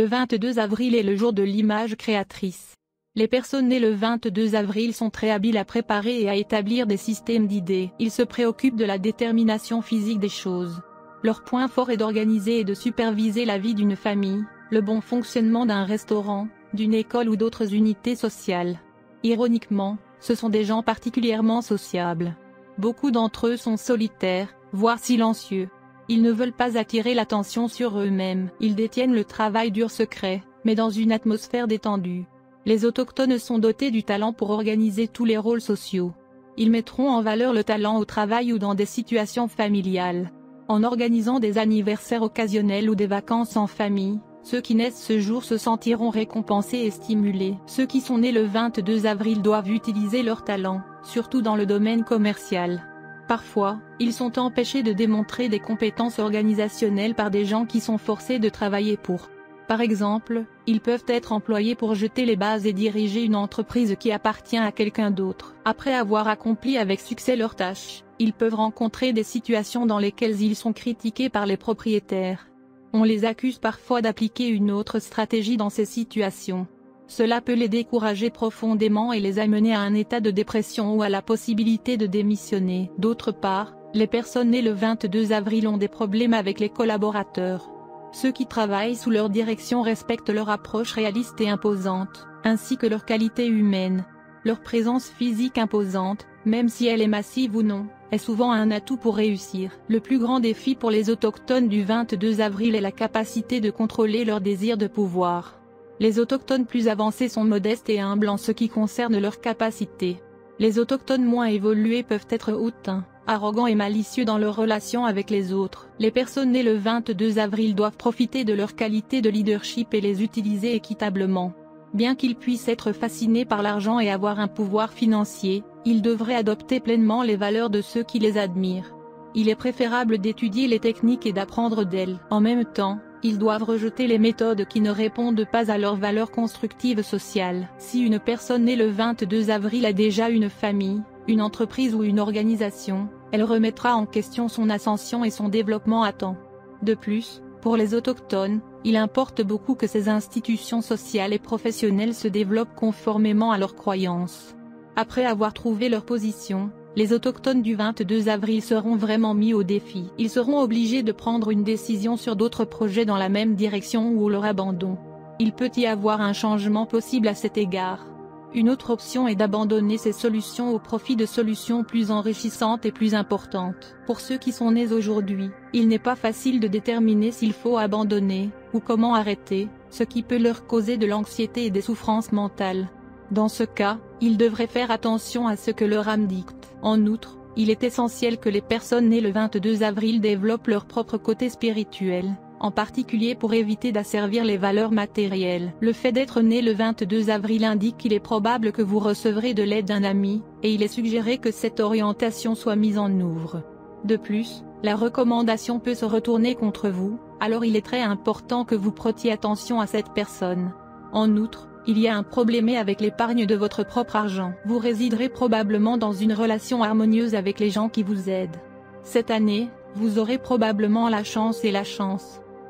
Le 22 avril est le jour de l'image créatrice. Les personnes nées le 22 avril sont très habiles à préparer et à établir des systèmes d'idées. Ils se préoccupent de la détermination physique des choses. Leur point fort est d'organiser et de superviser la vie d'une famille, le bon fonctionnement d'un restaurant, d'une école ou d'autres unités sociales. Ironiquement, ce sont des gens particulièrement sociables. Beaucoup d'entre eux sont solitaires, voire silencieux. Ils ne veulent pas attirer l'attention sur eux-mêmes. Ils détiennent le travail dur secret, mais dans une atmosphère détendue. Les autochtones sont dotés du talent pour organiser tous les rôles sociaux. Ils mettront en valeur le talent au travail ou dans des situations familiales. En organisant des anniversaires occasionnels ou des vacances en famille, ceux qui naissent ce jour se sentiront récompensés et stimulés. Ceux qui sont nés le 22 avril doivent utiliser leur talent, surtout dans le domaine commercial. Parfois, ils sont empêchés de démontrer des compétences organisationnelles par des gens qui sont forcés de travailler pour. Par exemple, ils peuvent être employés pour jeter les bases et diriger une entreprise qui appartient à quelqu'un d'autre. Après avoir accompli avec succès leurs tâches, ils peuvent rencontrer des situations dans lesquelles ils sont critiqués par les propriétaires. On les accuse parfois d'appliquer une autre stratégie dans ces situations. Cela peut les décourager profondément et les amener à un état de dépression ou à la possibilité de démissionner. D'autre part, les personnes nées le 22 avril ont des problèmes avec les collaborateurs. Ceux qui travaillent sous leur direction respectent leur approche réaliste et imposante, ainsi que leur qualité humaine. Leur présence physique imposante, même si elle est massive ou non, est souvent un atout pour réussir. Le plus grand défi pour les autochtones du 22 avril est la capacité de contrôler leur désir de pouvoir. Les autochtones plus avancés sont modestes et humbles en ce qui concerne leurs capacités. Les autochtones moins évolués peuvent être hautains, arrogants et malicieux dans leurs relations avec les autres. Les personnes nées le 22 avril doivent profiter de leurs qualités de leadership et les utiliser équitablement. Bien qu'ils puissent être fascinés par l'argent et avoir un pouvoir financier, ils devraient adopter pleinement les valeurs de ceux qui les admirent. Il est préférable d'étudier les techniques et d'apprendre d'elles. En même temps, ils doivent rejeter les méthodes qui ne répondent pas à leurs valeurs constructives sociales. Si une personne née le 22 avril a déjà une famille, une entreprise ou une organisation, elle remettra en question son ascension et son développement à temps. De plus, pour les autochtones, il importe beaucoup que ces institutions sociales et professionnelles se développent conformément à leurs croyances. Après avoir trouvé leur position, les autochtones du 22 avril seront vraiment mis au défi. Ils seront obligés de prendre une décision sur d'autres projets dans la même direction ou leur abandon. Il peut y avoir un changement possible à cet égard. Une autre option est d'abandonner ces solutions au profit de solutions plus enrichissantes et plus importantes. Pour ceux qui sont nés aujourd'hui, il n'est pas facile de déterminer s'il faut abandonner, ou comment arrêter, ce qui peut leur causer de l'anxiété et des souffrances mentales. Dans ce cas, ils devraient faire attention à ce que leur âme dicte. En outre, il est essentiel que les personnes nées le 22 avril développent leur propre côté spirituel, en particulier pour éviter d'asservir les valeurs matérielles. Le fait d'être né le 22 avril indique qu'il est probable que vous recevrez de l'aide d'un ami, et il est suggéré que cette orientation soit mise en œuvre. De plus, la recommandation peut se retourner contre vous, alors il est très important que vous prêtiez attention à cette personne. En outre, il y a un problème avec l'épargne de votre propre argent. Vous résiderez probablement dans une relation harmonieuse avec les gens qui vous aident. Cette année, vous aurez probablement la chance.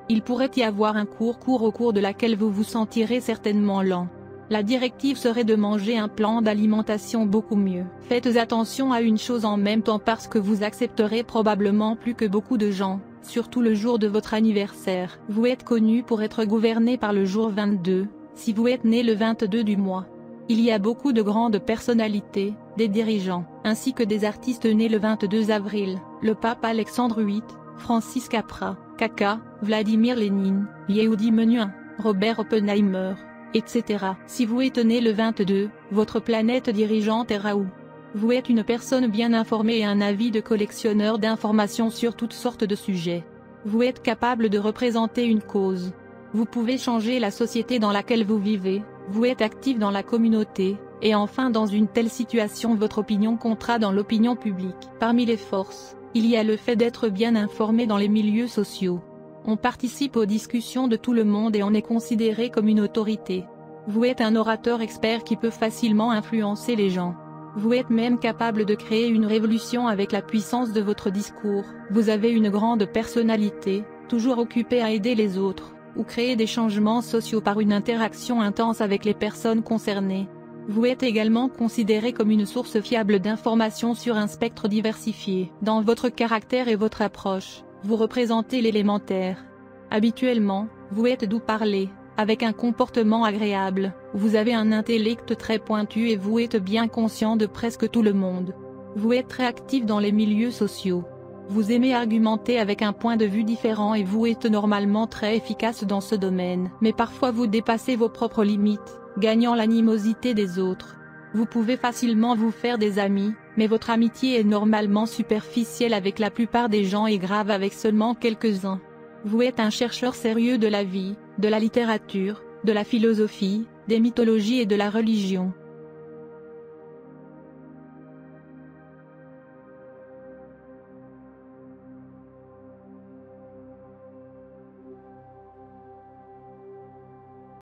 Il pourrait y avoir un cours au cours de laquelle vous vous sentirez certainement lent. La directive serait de manger un plan d'alimentation beaucoup mieux. Faites attention à une chose en même temps parce que vous accepterez probablement plus que beaucoup de gens, surtout le jour de votre anniversaire. Vous êtes connu pour être gouverné par le jour 22. Si vous êtes né le 22 du mois, il y a beaucoup de grandes personnalités, des dirigeants, ainsi que des artistes nés le 22 avril, le pape Alexandre VIII, Francis Capra, Kaka, Vladimir Lénine, Yehudi Menuhin, Robert Oppenheimer, etc. Si vous êtes né le 22, votre planète dirigeante est Raoult. Vous êtes une personne bien informée et un avis de collectionneur d'informations sur toutes sortes de sujets. Vous êtes capable de représenter une cause. Vous pouvez changer la société dans laquelle vous vivez, vous êtes actif dans la communauté, et enfin dans une telle situation votre opinion comptera dans l'opinion publique. Parmi les forces, il y a le fait d'être bien informé dans les milieux sociaux. On participe aux discussions de tout le monde et on est considéré comme une autorité. Vous êtes un orateur expert qui peut facilement influencer les gens. Vous êtes même capable de créer une révolution avec la puissance de votre discours. Vous avez une grande personnalité, toujours occupé à aider les autres. ou créer des changements sociaux par une interaction intense avec les personnes concernées. Vous êtes également considéré comme une source fiable d'informations sur un spectre diversifié. Dans votre caractère et votre approche, vous représentez l'élémentaire. Habituellement, vous êtes doux parler, avec un comportement agréable, vous avez un intellect très pointu et vous êtes bien conscient de presque tout le monde. Vous êtes très actif dans les milieux sociaux. Vous aimez argumenter avec un point de vue différent et vous êtes normalement très efficace dans ce domaine. Mais parfois vous dépassez vos propres limites, gagnant l'animosité des autres. Vous pouvez facilement vous faire des amis, mais votre amitié est normalement superficielle avec la plupart des gens et grave avec seulement quelques-uns. Vous êtes un chercheur sérieux de la vie, de la littérature, de la philosophie, des mythologies et de la religion.